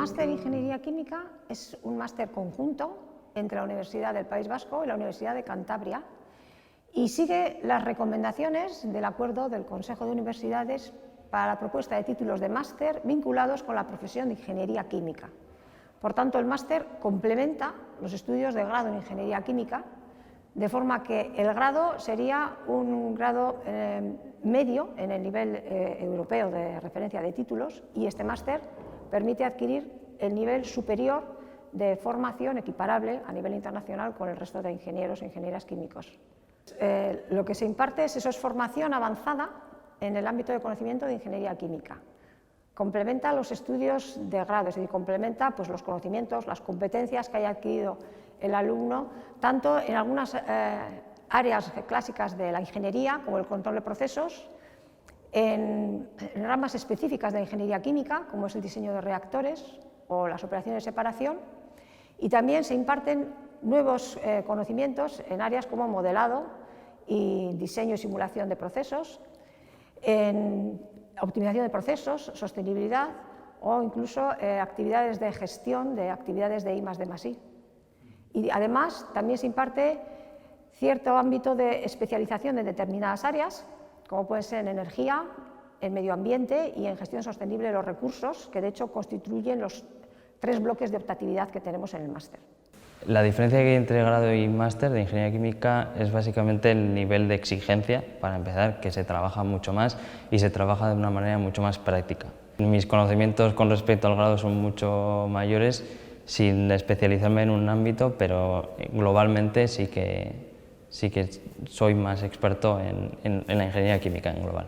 máster en Ingeniería Química es un máster conjunto entre la Universidad del País Vasco y la Universidad de Cantabria y sigue las recomendaciones del acuerdo del Consejo de Universidades para la propuesta de títulos de máster vinculados con la profesión de Ingeniería Química. Por tanto, el máster complementa los estudios de grado en Ingeniería Química, de forma que el grado sería un grado medio en el nivel europeo de referencia de títulos y este máster permite adquirir el nivel superior de formación equiparable a nivel internacional con el resto de ingenieros e ingenieras químicos. Lo que se imparte es formación avanzada en el ámbito de conocimiento de Ingeniería Química. Complementa los estudios de grado, es decir, complementa pues, los conocimientos, las competencias que haya adquirido el alumno, tanto en algunas áreas clásicas de la ingeniería, como el control de procesos, en ramas específicas de la ingeniería química, como es el diseño de reactores o las operaciones de separación, y también se imparten nuevos conocimientos en áreas como modelado y diseño y simulación de procesos, en optimización de procesos, sostenibilidad o incluso actividades de gestión de actividades de I+D+I. Y además también se imparte cierto ámbito de especialización en determinadas áreas, como puede ser en energía, en medio ambiente y en gestión sostenible de los recursos, que de hecho constituyen los 3 bloques de optatividad que tenemos en el máster. La diferencia que hay entre grado y máster de Ingeniería Química es básicamente el nivel de exigencia, para empezar, que se trabaja mucho más y se trabaja de una manera mucho más práctica. Mis conocimientos con respecto al grado son mucho mayores, sin especializarme en un ámbito, pero globalmente sí que soy más experto en la Ingeniería Química en global.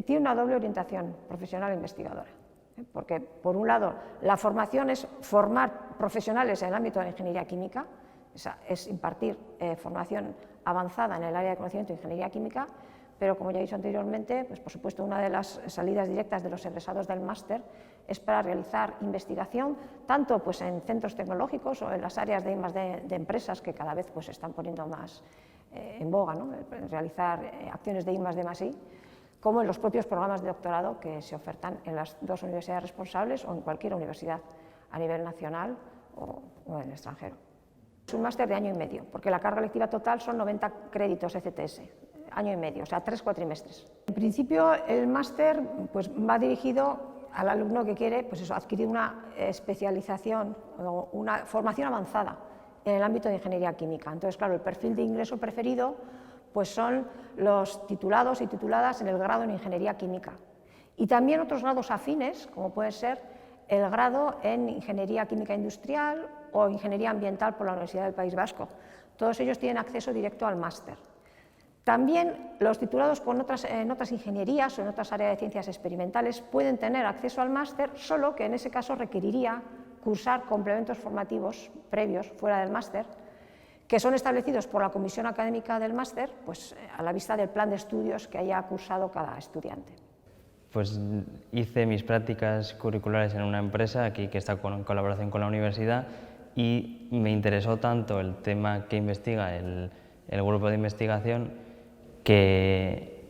Tiene una doble orientación profesional e investigadora. Porque, por un lado, la formación es formar profesionales en el ámbito de la ingeniería química, es impartir formación avanzada en el área de conocimiento de ingeniería química, pero, como ya he dicho anteriormente, pues, por supuesto, una de las salidas directas de los egresados del máster es para realizar investigación, tanto pues, en centros tecnológicos o en las áreas de I+D de empresas que cada vez pues, se están poniendo más en boga, ¿no? Realizar acciones de I+D+I, como en los propios programas de doctorado que se ofertan en las 2 universidades responsables o en cualquier universidad a nivel nacional o en el extranjero. Es un máster de año y medio, porque la carga lectiva total son 90 créditos ECTS, año y medio, o sea, 3 cuatrimestres. En principio, el máster pues, va dirigido al alumno que quiere pues eso, adquirir una especialización o una formación avanzada en el ámbito de ingeniería química. Entonces, claro, el perfil de ingreso preferido pues son los titulados y tituladas en el grado en Ingeniería Química. Y también otros grados afines, como puede ser el grado en Ingeniería Química Industrial o Ingeniería Ambiental por la Universidad del País Vasco. Todos ellos tienen acceso directo al máster. También los titulados en otras ingenierías o en otras áreas de ciencias experimentales pueden tener acceso al máster, solo que en ese caso requeriría cursar complementos formativos previos fuera del máster, que son establecidos por la comisión académica del máster, pues a la vista del plan de estudios que haya cursado cada estudiante. Pues hice mis prácticas curriculares en una empresa aquí que está en colaboración con la universidad y me interesó tanto el tema que investiga el grupo de investigación que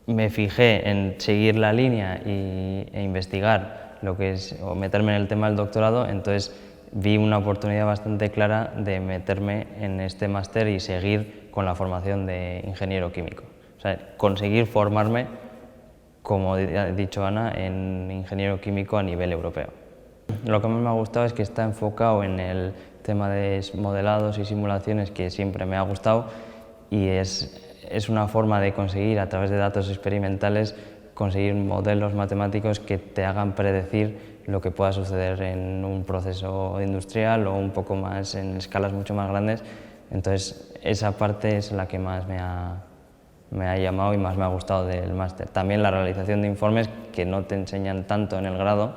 me fijé en seguir la línea e investigar lo que es, o meterme en el tema del doctorado, entonces vi una oportunidad bastante clara de meterme en este máster y seguir con la formación de ingeniero químico. O sea, conseguir formarme, como ha dicho Ana, en ingeniero químico a nivel europeo. Lo que más me ha gustado es que está enfocado en el tema de modelados y simulaciones, que siempre me ha gustado, y es una forma de conseguir, a través de datos experimentales, conseguir modelos matemáticos que te hagan predecir lo que pueda suceder en un proceso industrial o un poco más en escalas mucho más grandes. Entonces, esa parte es la que más me ha llamado y más me ha gustado del máster. También la realización de informes que no te enseñan tanto en el grado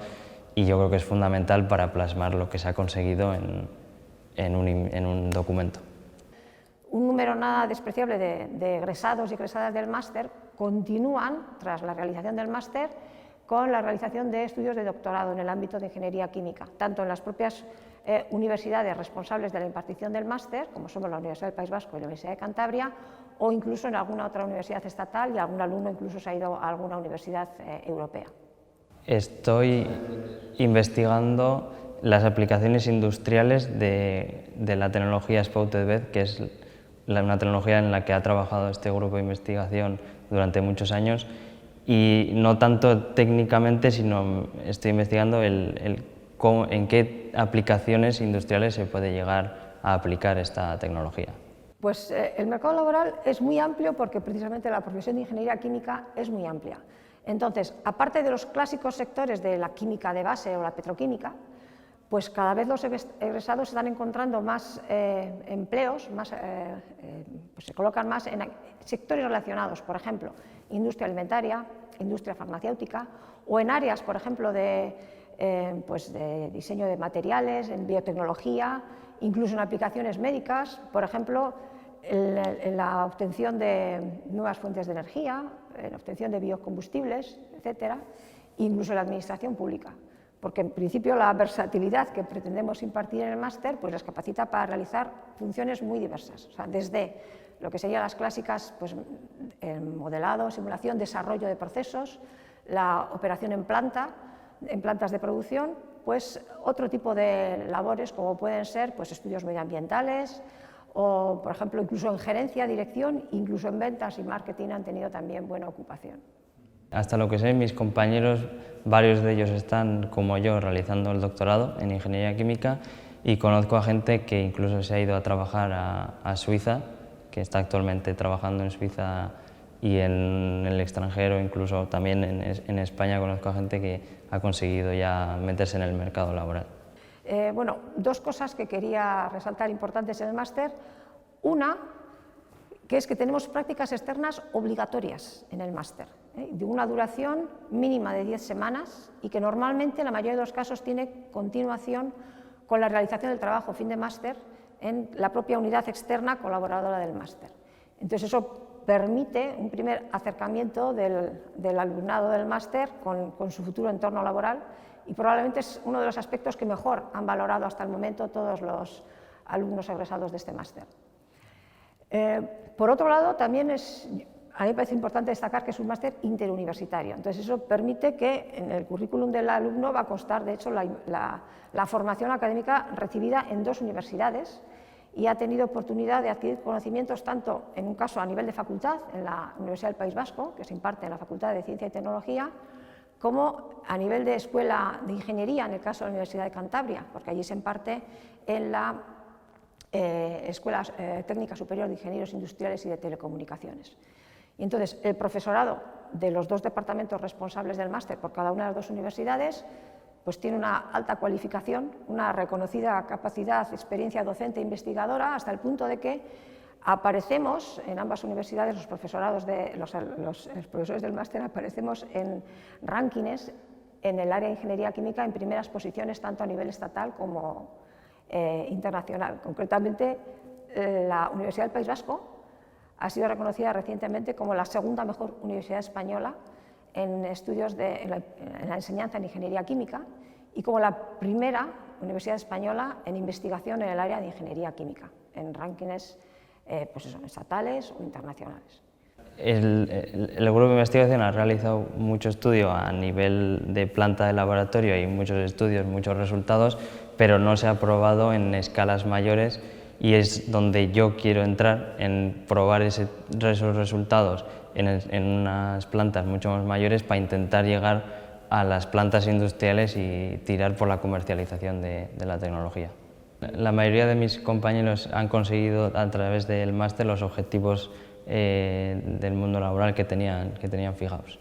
y yo creo que es fundamental para plasmar lo que se ha conseguido en un documento. Un número nada despreciable de egresados y egresadas del máster continúan, tras la realización del máster, con la realización de estudios de doctorado en el ámbito de ingeniería química, tanto en las propias universidades responsables de la impartición del máster, como somos la Universidad del País Vasco y la Universidad de Cantabria, o incluso en alguna otra universidad estatal, y algún alumno incluso se ha ido a alguna universidad europea. Estoy investigando las aplicaciones industriales de la tecnología Spouted Bed, que es una tecnología en la que ha trabajado este grupo de investigación durante muchos años, y no tanto técnicamente, sino estoy investigando en qué aplicaciones industriales se puede llegar a aplicar esta tecnología. Pues el mercado laboral es muy amplio porque precisamente la profesión de ingeniería química es muy amplia. Entonces, aparte de los clásicos sectores de la química de base o la petroquímica, pues cada vez los egresados están encontrando más empleos, pues se colocan más en sectores relacionados, por ejemplo, industria alimentaria, industria farmacéutica, o en áreas, por ejemplo, de diseño de materiales, en biotecnología, incluso en aplicaciones médicas, por ejemplo, en la obtención de nuevas fuentes de energía, en la obtención de biocombustibles, etcétera, incluso en la administración pública, porque en principio la versatilidad que pretendemos impartir en el máster pues les capacita para realizar funciones muy diversas, o sea, desde lo que serían las clásicas, pues, modelado, simulación, desarrollo de procesos, la operación en plantas de producción, pues otro tipo de labores como pueden ser pues, estudios medioambientales o, por ejemplo, incluso en gerencia, dirección, incluso en ventas y marketing han tenido también buena ocupación. Hasta lo que sé, mis compañeros, varios de ellos están, como yo, realizando el doctorado en ingeniería química, y conozco a gente que incluso se ha ido a trabajar a Suiza, que está actualmente trabajando en Suiza y en el extranjero, incluso también en España conozco a gente que ha conseguido ya meterse en el mercado laboral. Bueno, dos cosas que quería resaltar importantes en el máster. Una, que es que tenemos prácticas externas obligatorias en el máster, de una duración mínima de 10 semanas y que normalmente en la mayoría de los casos tiene continuación con la realización del trabajo fin de máster en la propia unidad externa colaboradora del máster. Entonces eso permite un primer acercamiento del alumnado del máster con su futuro entorno laboral y probablemente es uno de los aspectos que mejor han valorado hasta el momento todos los alumnos egresados de este máster. Por otro lado, también a mí me parece importante destacar que es un máster interuniversitario, entonces eso permite que en el currículum del alumno va a constar, de hecho, la formación académica recibida en 2 universidades y ha tenido oportunidad de adquirir conocimientos tanto, en un caso, a nivel de facultad, en la Universidad del País Vasco, que se imparte en la Facultad de Ciencia y Tecnología, como a nivel de escuela de ingeniería, en el caso de la Universidad de Cantabria, porque allí se imparte en la Escuela Técnica Superior de Ingenieros Industriales y de Telecomunicaciones. Y entonces, el profesorado de los 2 departamentos responsables del máster por cada una de las 2 universidades pues tiene una alta cualificación, una reconocida capacidad, experiencia docente e investigadora, hasta el punto de que aparecemos en ambas universidades, los profesores del máster aparecemos en rankings en el área de ingeniería química en primeras posiciones tanto a nivel estatal como internacional. Concretamente, la Universidad del País Vasco ha sido reconocida recientemente como la segunda mejor universidad española en estudios en la enseñanza en ingeniería química y como la primera universidad española en investigación en el área de ingeniería química, en rankings estatales o internacionales. El grupo de investigación ha realizado mucho estudio a nivel de planta de laboratorio y muchos estudios, muchos resultados, pero no se ha probado en escalas mayores y es donde yo quiero entrar, en probar esos resultados en unas plantas mucho más mayores para intentar llegar a las plantas industriales y tirar por la comercialización de la tecnología. La mayoría de mis compañeros han conseguido a través del máster los objetivos del mundo laboral que tenían fijados.